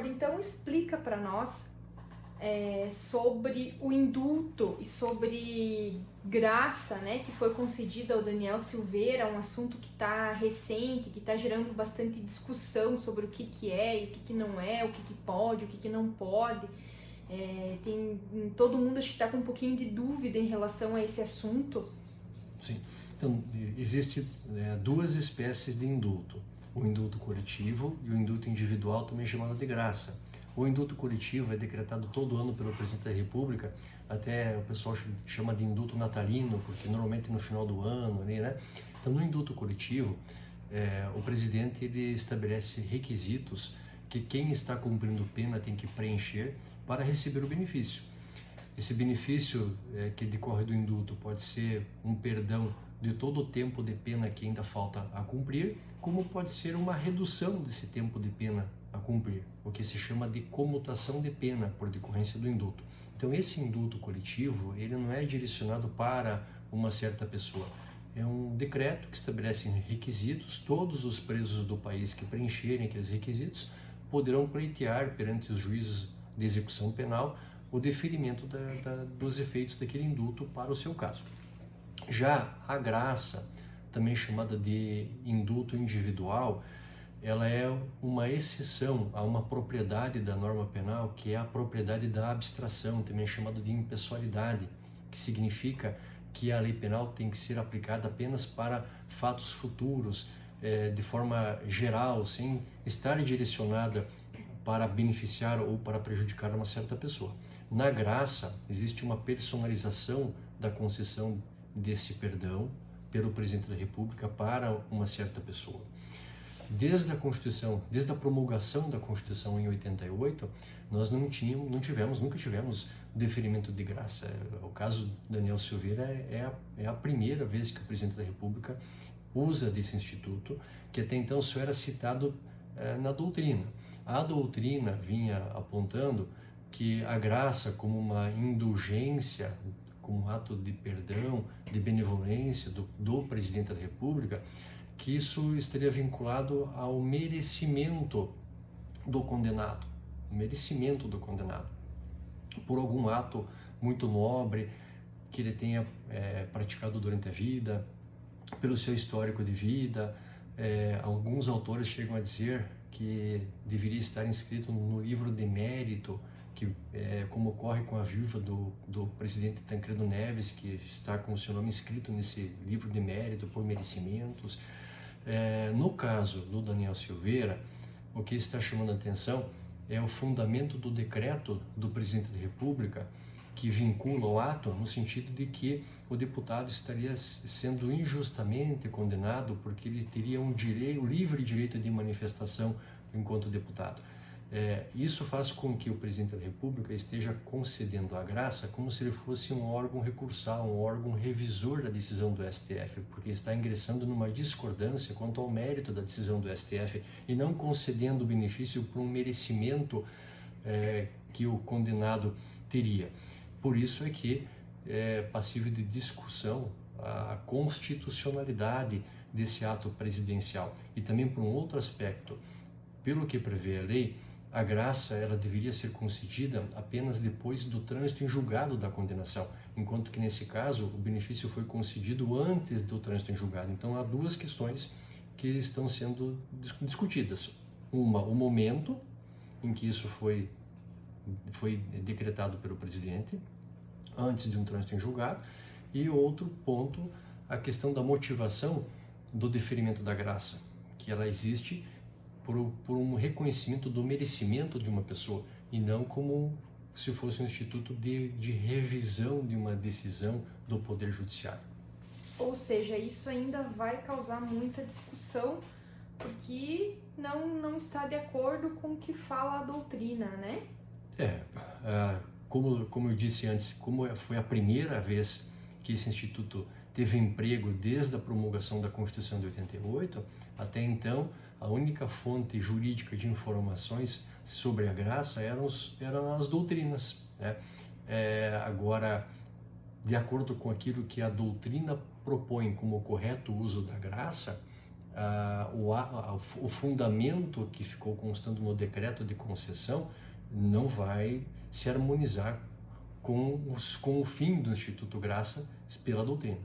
Discord, então explica para nós sobre o indulto e sobre graça, né, que foi concedida ao Daniel Silveira, um assunto que está recente, que está gerando bastante discussão sobre o que é e o que não é, o que pode, o que não pode. Todo mundo acho que está com um pouquinho de dúvida em relação a esse assunto. Sim. Então, existe duas espécies de indulto. O indulto coletivo e o indulto individual, também chamado de graça. O indulto coletivo é decretado todo ano pelo presidente da República, até o pessoal chama de indulto natalino, porque normalmente no final do ano, né? Então, no indulto coletivo, o presidente ele estabelece requisitos que quem está cumprindo pena tem que preencher para receber o benefício. Esse benefício que decorre do indulto pode ser um perdão de todo o tempo de pena que ainda falta a cumprir, como pode ser uma redução desse tempo de pena a cumprir, o que se chama de comutação de pena por decorrência do indulto. Então, esse indulto coletivo, ele não é direcionado para uma certa pessoa. É um decreto que estabelece requisitos. Todos os presos do país que preencherem aqueles requisitos poderão pleitear perante os juízes de execução penal o deferimento dos efeitos daquele indulto para o seu caso. Já a graça, também chamada de indulto individual, ela é uma exceção a uma propriedade da norma penal, que é a propriedade da abstração, também chamada de impessoalidade, que significa que a lei penal tem que ser aplicada apenas para fatos futuros, de forma geral, sem estar direcionada para beneficiar ou para prejudicar uma certa pessoa. Na graça, existe uma personalização da concessão desse perdão pelo presidente da República para uma certa pessoa. Desde a Constituição, desde a promulgação da Constituição em 88, nós nunca tivemos deferimento de graça. O caso Daniel Silveira é a primeira vez que o presidente da República usa desse instituto, que até então só era citado na doutrina. A doutrina vinha apontando que a graça, como uma indulgência, como um ato de perdão, de benevolência do presidente da República, que isso estaria vinculado ao merecimento do condenado, por algum ato muito nobre que ele tenha praticado durante a vida, pelo seu histórico de vida. Alguns autores chegam a dizer que deveria estar inscrito no livro de mérito, que como ocorre com a viúva do presidente Tancredo Neves, que está com o seu nome inscrito nesse livro de mérito por merecimentos. No caso do Daniel Silveira, o que está chamando a atenção é o fundamento do decreto do presidente da República, que vincula o ato no sentido de que o deputado estaria sendo injustamente condenado porque ele teria um livre direito de manifestação enquanto deputado. Isso faz com que o presidente da República esteja concedendo a graça como se ele fosse um órgão recursal, um órgão revisor da decisão do STF, porque está ingressando numa discordância quanto ao mérito da decisão do STF e não concedendo o benefício por um merecimento que o condenado teria. Por isso é que é passível de discussão a constitucionalidade desse ato presidencial. E também por um outro aspecto, pelo que prevê a lei, a graça ela deveria ser concedida apenas depois do trânsito em julgado da condenação, enquanto que nesse caso o benefício foi concedido antes do trânsito em julgado. Então há duas questões que estão sendo discutidas. Uma, o momento em que isso foi decretado pelo presidente, antes de um trânsito em julgado, e outro ponto, a questão da motivação do deferimento da graça, que ela existe por um reconhecimento do merecimento de uma pessoa, e não como se fosse um instituto de revisão de uma decisão do Poder Judiciário. Ou seja, isso ainda vai causar muita discussão, porque não está de acordo com o que fala a doutrina, né? Como eu disse antes, como foi a primeira vez que esse instituto teve emprego desde a promulgação da Constituição de 88, até então a única fonte jurídica de informações sobre a graça eram as doutrinas, né? Agora, de acordo com aquilo que a doutrina propõe como o correto uso da graça, o fundamento que ficou constando no decreto de concessão não vai se harmonizar com o fim do Instituto Graça pela doutrina.